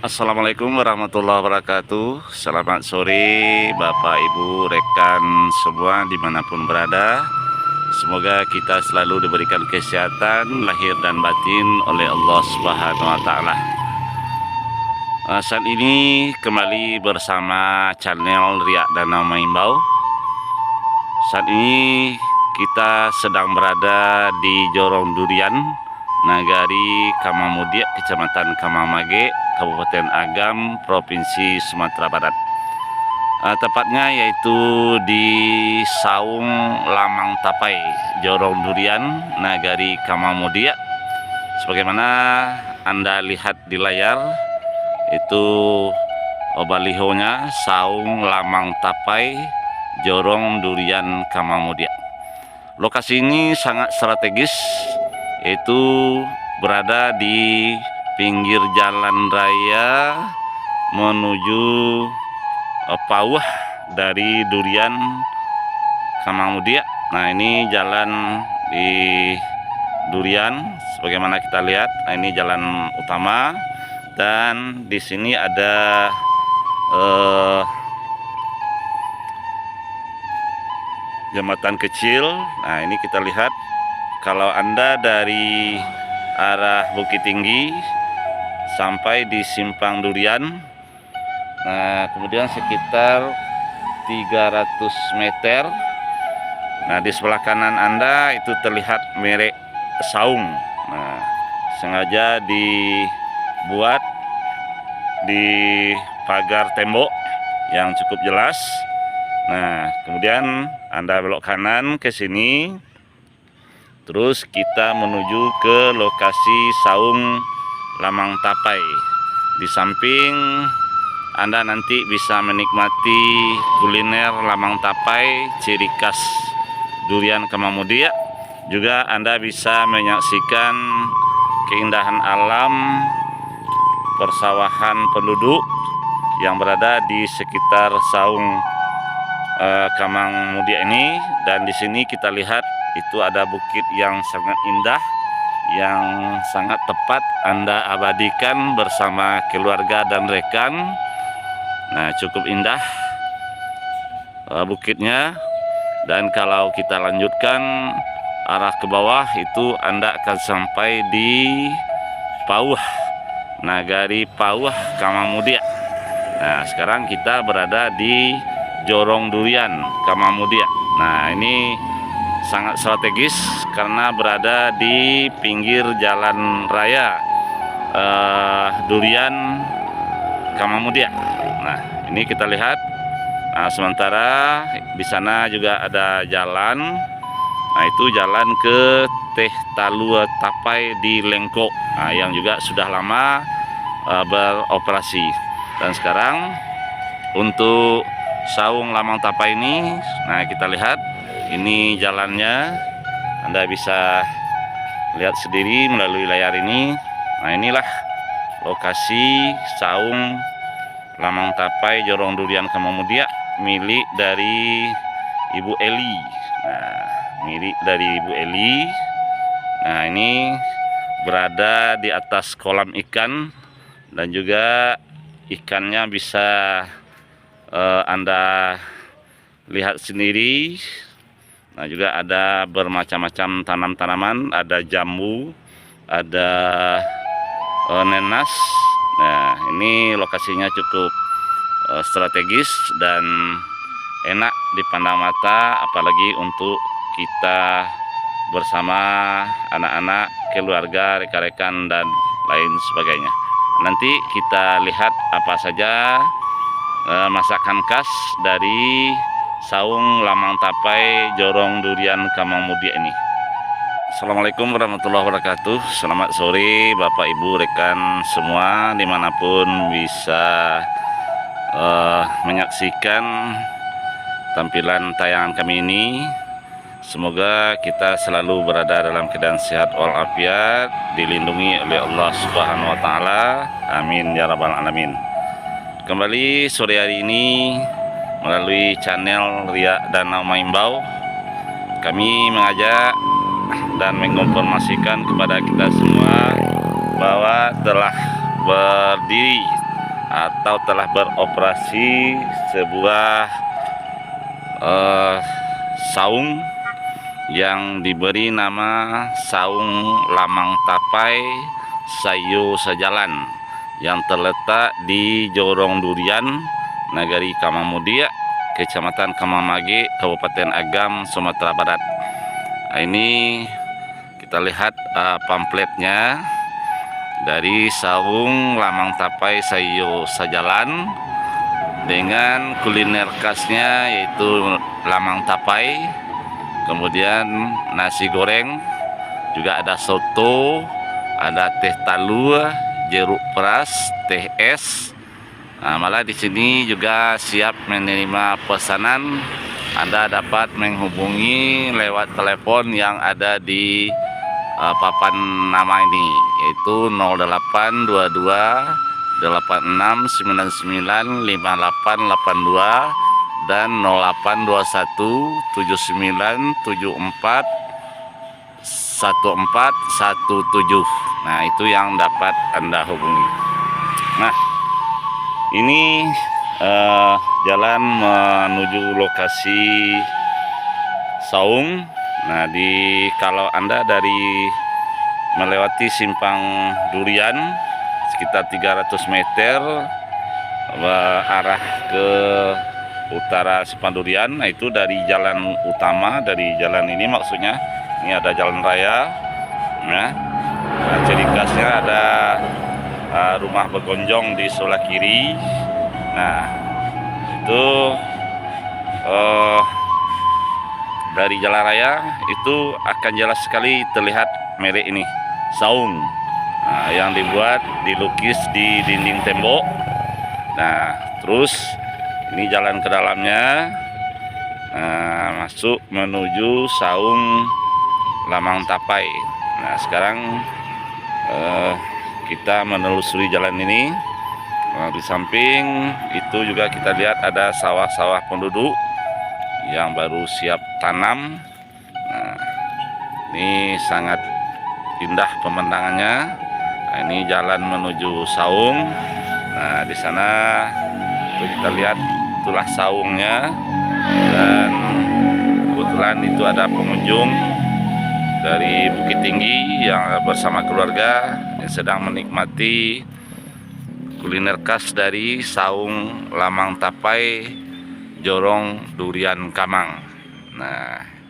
Assalamualaikum warahmatullahi wabarakatuh. Selamat sore Bapak Ibu rekan semua dimanapun berada. Semoga kita selalu diberikan kesehatan lahir dan batin oleh Allah Subhanahu wa Ta'ala. Saat ini kembali bersama channel Riak Danau Maimbau. Saat ini kita sedang berada di Jorong Durian, Nagari Kamamudia, Kecamatan Kamamage, Kabupaten Agam, Provinsi Sumatera Barat. Tepatnya yaitu di Saung Lamang Tapai, Jorong Durian, Nagari Kamamudia. Sebagaimana Anda lihat di layar, itu balihonya Saung Lamang Tapai, Jorong Durian Kamamudia. Lokasi ini sangat strategis, yaitu berada di pinggir jalan raya menuju Pauh dari Durian Kamamudia. Nah, ini jalan di Durian sebagaimana kita lihat. Nah, ini jalan utama dan di sini ada jembatan kecil. Nah, ini kita lihat kalau Anda dari arah Bukit Tinggi sampai di Simpang Durian, nah kemudian sekitar 300 meter, nah di sebelah kanan Anda itu terlihat merek saung. Nah, sengaja dibuat di pagar tembok yang cukup jelas. Nah, kemudian Anda belok kanan ke sini, terus kita menuju ke lokasi Saung Lamang Tapai. Di samping Anda nanti bisa menikmati kuliner Lamang Tapai, ciri khas Durian Kamamudia. Juga Anda bisa menyaksikan keindahan alam, persawahan penduduk yang berada di sekitar Saung Kamamudia ini. Dan di sini kita lihat itu ada bukit yang sangat indah, yang sangat tepat Anda abadikan bersama keluarga dan rekan. Nah, cukup indah bukitnya. Dan kalau kita lanjutkan arah ke bawah, itu Anda akan sampai di Pauh, Nagari Pauh Kamamudia. Nah, sekarang kita berada di Jorong Durian Kamamudia. Nah, ini sangat strategis karena berada di pinggir jalan raya Durian Kamamudia. Nah, ini kita lihat. Nah, sementara di sana juga ada jalan. Nah, itu jalan ke Teh Talua Tapai di Lengko, nah, yang juga sudah lama beroperasi. Dan sekarang untuk Saung Lamang Tapai ini, nah kita lihat ini jalannya. Anda bisa lihat sendiri melalui layar ini. Nah, inilah lokasi Saung Lamang Tapai Jorong Durian Kamamudia, milik dari Ibu Eli. Nah, milik dari Ibu Eli. Nah, ini berada di atas kolam ikan dan juga ikannya bisa Anda lihat sendiri. Nah, juga ada bermacam-macam tanam-tanaman, ada jambu, ada nenas. Nah, ini lokasinya cukup strategis dan enak dipandang mata, apalagi untuk kita bersama anak-anak, keluarga, rekan-rekan dan lain sebagainya. Nanti kita lihat apa saja masakan khas dari Saung Lamang Tapai Jorong Durian Kamamudia ini. Assalamualaikum warahmatullahi wabarakatuh. Selamat sore Bapak Ibu rekan semua dimanapun bisa menyaksikan tampilan tayangan kami ini. Semoga kita selalu berada dalam keadaan sehat walafiat, dilindungi oleh Allah Subhanahu wa Ta'ala. Amin ya rabbal alamin. Kembali sore hari ini melalui channel Riak Danau Maimbau, kami mengajak dan menginformasikan kepada kita semua bahwa telah berdiri atau telah beroperasi sebuah saung yang diberi nama Saung Lamang Tapai Sayo Sajalan yang terletak di Jorong Durian, Nagari Kamamudia, Kecamatan Kamamage, Kabupaten Agam, Sumatera Barat. Nah, ini kita lihat pamfletnya dari Saung Lamang Tapai Sayo Sajalan dengan kuliner khasnya yaitu lamang tapai, kemudian nasi goreng, juga ada soto, ada teh talua, jeruk peras, teh es. Nah, malah di sini juga siap menerima pesanan. Anda dapat menghubungi lewat telepon yang ada di papan nama ini, yaitu 0822 86995882 dan 082179741417. Nah, itu yang dapat Anda hubungi. Nah, ini jalan menuju lokasi saung. Nah, kalau Anda melewati simpang Durian sekitar 300 meter arah ke utara simpang Durian, nah itu dari jalan utama, dari jalan ini maksudnya, ini ada jalan raya. Nah, ciri khasnya ada rumah bergonjong di sebelah kiri. Nah, itu dari jalan raya itu akan jelas sekali terlihat merek ini, saung. Nah, yang dilukis di dinding tembok. Nah, terus ini jalan ke dalamnya, masuk menuju Saung Lamang Tapai. Nah, sekarang kita menelusuri jalan ini. Di samping itu juga kita lihat ada sawah-sawah penduduk yang baru siap tanam. Nah, ini sangat indah pemandangannya. Nah, ini jalan menuju saung. Nah, di sana kita lihat itulah saungnya, dan kebetulan itu ada pengunjung dari Bukit Tinggi yang bersama keluarga yang sedang menikmati kuliner khas dari Saung Lamang Tapai Jorong Durian Kamang. Nah,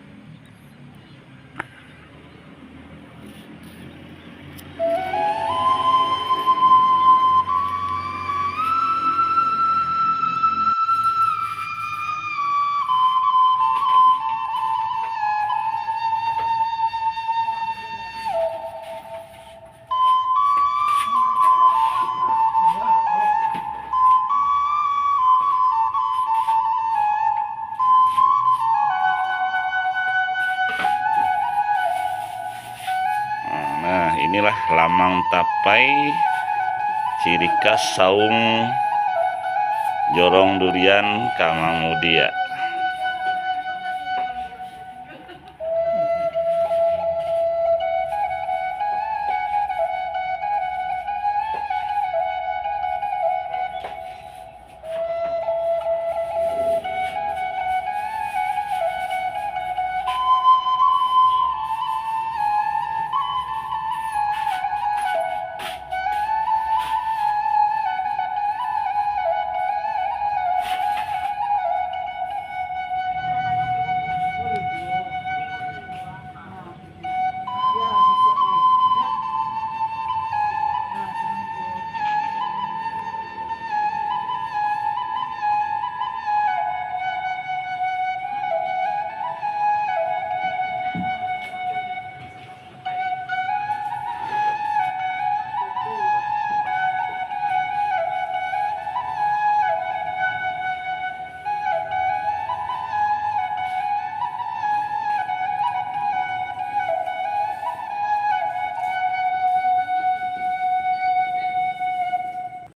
inilah Lamang Tapai, ciri khas Saung Jorong Durian Kamangmudia.